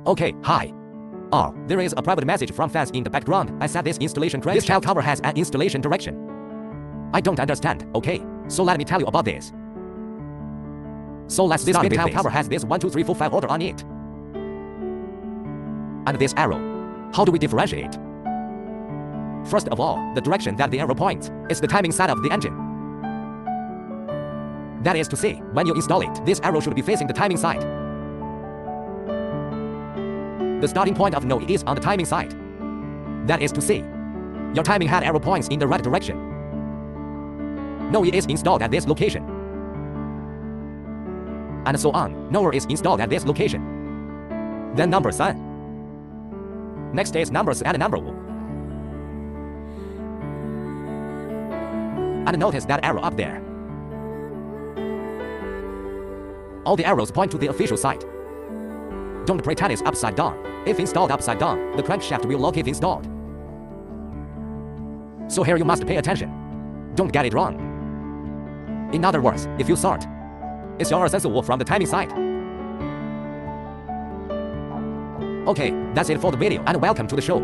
Okay, hi. Oh, there is a private message from fans in the background. I set this installation crankshaft. This child cover has an installation direction. I don't understand, okay? So let me tell you about this. So let's start with this. This child cover has this 1, 2, 3, 4, 5 order on it. And this arrow. How do we differentiate? First of all, the direction that the arrow points is the timing side of the engine. That is to say, when you install it, this arrow should be facing the timing side. The starting point of node is on the timing side. That is to say, your timing head arrow points in the right direction. Node is installed at this location. And so on, node is installed at this location. Then number 3. Next is numbers and number 5. And notice that arrow up there. All the arrows point to the official side. Don't pretend it's upside down. If installed upside down, the crankshaft will lock if installed. So here you must pay attention. Don't get it wrong. In other words, if you sort, it's your sensor from the timing side. Okay, that's it for the video and welcome to the show.